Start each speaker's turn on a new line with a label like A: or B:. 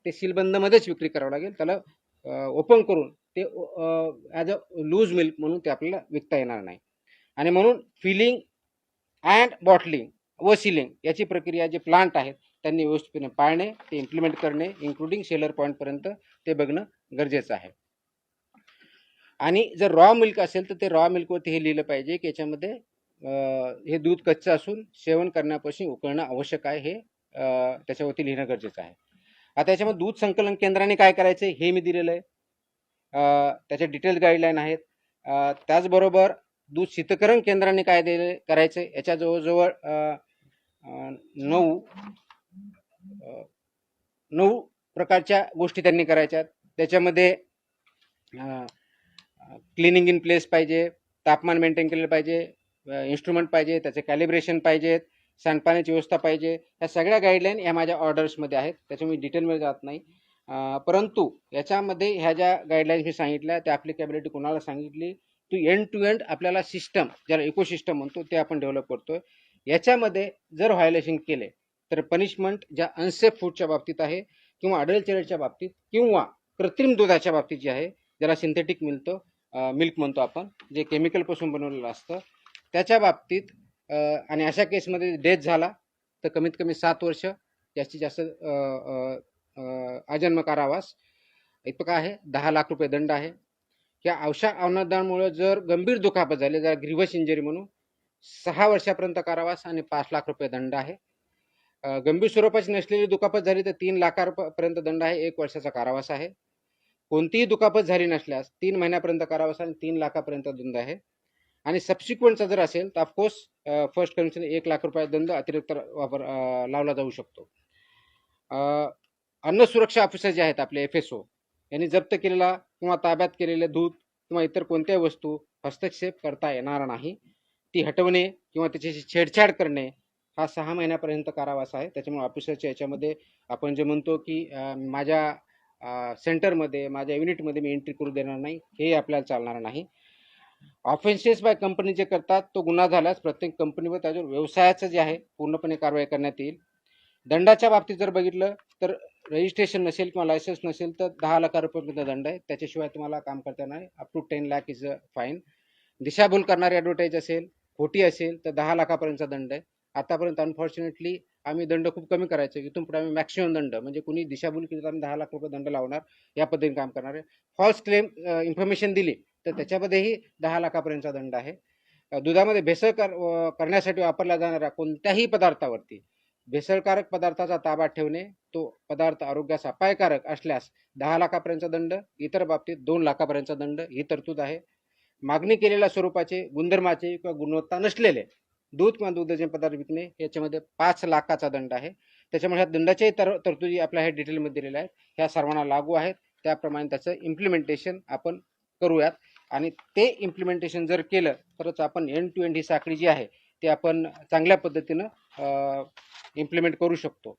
A: ते सीलबंदमध्येच विक्री करावं लागेल. त्याला ओपन करून ते ॲज अ लूज मिल्क म्हणून ते आपल्याला विकता येणार नाही. आणि म्हणून फिलिंग अँड बॉटलिंग व सीलिंग याची प्रक्रिया जे प्लांट आहेत त्यांनी व्यवस्थितपणे पाळणे, ते इम्प्लिमेंट करणे, इन्क्लुडिंग सेलर पॉईंटपर्यंत ते बघणं गरजेचं आहे. आणि जर रॉ मिल्क असेल तर ते रॉ मिल्कवरती हे लिहिलं पाहिजे की याच्यामध्ये हे दूध कच्चं असून सेवन करण्यापासून उकळणं आवश्यक आहे, हे त्याच्यावरती लिहिणं गरजेचं आहे. आता याच्यामध्ये दूध संकलन केंद्राने काय करायचं हे मी दिलेलं आहे. त्याचे डिटेल्स गाईडलाईन आहेत. त्याचबरोबर दूध शीतकरण केंद्राने काय करायचं याच्या जवळजवळ 9 प्रकारच्या गोष्टी त्यांनी करायच्या. त्याच्यामध्ये क्लिनिंग इन प्लेस पाहिजे, तापमान मेंटेन केलेलं पाहिजे, इन्स्ट्रुमेंट पाहिजे, त्याचे कॅलिब्रेशन पाहिजेत, सांडपाण्याची व्यवस्था पाहिजे. ह्या सगळ्या गाईडलाईन या माझ्या ऑर्डर्समध्ये आहेत, त्याच्यामुळे डिटेलमध्ये जात नाही. परंतु याच्यामध्ये ह्या ज्या गाईडलाईन्स मी सांगितल्या त्या ॲप्लिकेबिलिटी कोणाला सांगितली, टू एंड आपल्याला सिस्टम, ज्याला इकोसिस्टम म्हणतो, ते आपण डेव्हलप करतोय. याच्यामध्ये जर व्हायोलेशन केले तर पनिशमेंट ज्या अनसेफ फूडच्या बाबतीत आहे किंवा अडल्चरेटच्या बाबतीत किंवा कृत्रिम दुधाच्या बाबतीत जे आहे, ज्याला सिंथेटिक मिल्क म्हणतो आपण, जे केमिकलपासून बनवलेलं असतं, त्याच्या बाबतीत आणि अशा केसमध्ये डेथ झाला तर कमीत कमी 7 वर्ष, जास्तीत जास्त आजन्म कारावास इतका आहे, 10 लाख रुपये दंड आहे. या अशा अवनदामुळे जर गंभीर दुखापत झाली, जर ग्रीव्हस इंजरी म्हणून, 6 वर्षापर्यंत कारावास आणि 5 लाख रुपये दंड आहे. गंभीर स्वरूपाची नसलेली दुखापत झाली तर 3 लाखापर्यंत दंड आहे, 1 वर्षाचा कारावास आहे. कोणतीही दुखापत झाली नसल्यास 3 महिन्यापर्यंत कारावास आणि 3 लाखापर्यंत दंड आहे. आणि सबसिक्वेंटचा जर असेल तर ऑफकोर्स फर्स्ट कंडिशन 1 लाख रुपये दंड अतिरिक्त लावला जाऊ शकतो. अन्न सुरक्षा ऑफिसर जे आहेत आपले FSO यांनी जप्त केलेला किंवा ताब्यात केलेले दूध किंवा इतर कोणत्याही वस्तू हस्तक्षेप करता येणार नाही. ती हटवणे किंवा त्याच्याशी छेडछाड करणे हा 6 महिन्यापर्यंत कारावास आहे. त्याच्यामुळे ऑफिसरच्या याच्यामध्ये आपण जे म्हणतो की माझ्या सेंटरमध्ये, माझ्या युनिटमध्ये मी एंट्री करू देणार नाही, हे आपल्याला चालणार नाही. ऑफेन्सेस बाय कंपनी जे करतात तो गुन्हा झाल्यास प्रत्येक कंपनीवर त्याच्यावर व्यवसायाचं जे आहे पूर्णपणे कारवाई करण्यात येईल. दंडाच्या बाबतीत जर बघितलं तर रजिस्ट्रेशन नसेल किंवा लायसन्स नसेल तर 10 लाख रुपयापर्यंत दंड आहे, त्याच्याशिवाय तुम्हाला काम करता येणार नाही. Up to 10 lakh is a fine. दिशाभूल करणारी ॲडव्हर्टाईज असेल, खोटी असेल तर 10 लाखापर्यंतचा दंड आहे. आतापर्यंत अनफॉर्च्युनेटली आम्ही दंड खूप कमी करायचो, इथून पुढे आम्ही मॅक्सिमम दंड, म्हणजे कुणी दिशाभूल केली तर आम्ही 10 लाख रुपये दंड लावणार, या पद्धतीने काम करणार आहे. फॉल्स क्लेम इन्फॉर्मेशन दिली तर त्याच्यामध्येही 10 लाखापर्यंतचा दंड आहे. दुधामध्ये भेसळ करण्यासाठी वापरल्या जाणाऱ्या कोणत्याही पदार्थावरती भेसळकारक पदार्थाचा ताबा ठेवणे, तो पदार्थ आरोग्यास अपायकारक असल्यास 10 लाखापर्यंतचा दंड, इतर बाबतीत 2 लाखापर्यंतचा दंड ही तरतूद आहे. मागणी केलेल्या स्वरूपाचे, गुणधर्माचे किंवा गुणवत्ता नसलेले दूध किंवा दुधाचे पदार्थ विकणे याच्यामध्ये 5 लाखाचा दंड आहे. त्याच्यामुळे ह्या दंडाच्याही तरतुदी आपल्या ह्या डिटेलमध्ये दिलेल्या आहेत, ह्या सर्वांना लागू आहेत. त्याप्रमाणे त्याचं इम्प्लिमेंटेशन आपण करूयात आणि ते इम्प्लिमेंटेशन जर केलं तरच आपण एंड टू एंड ही साखळी जी आहे ते आपण चांगल्या पद्धतीनं इम्प्लिमेंट करू शकतो.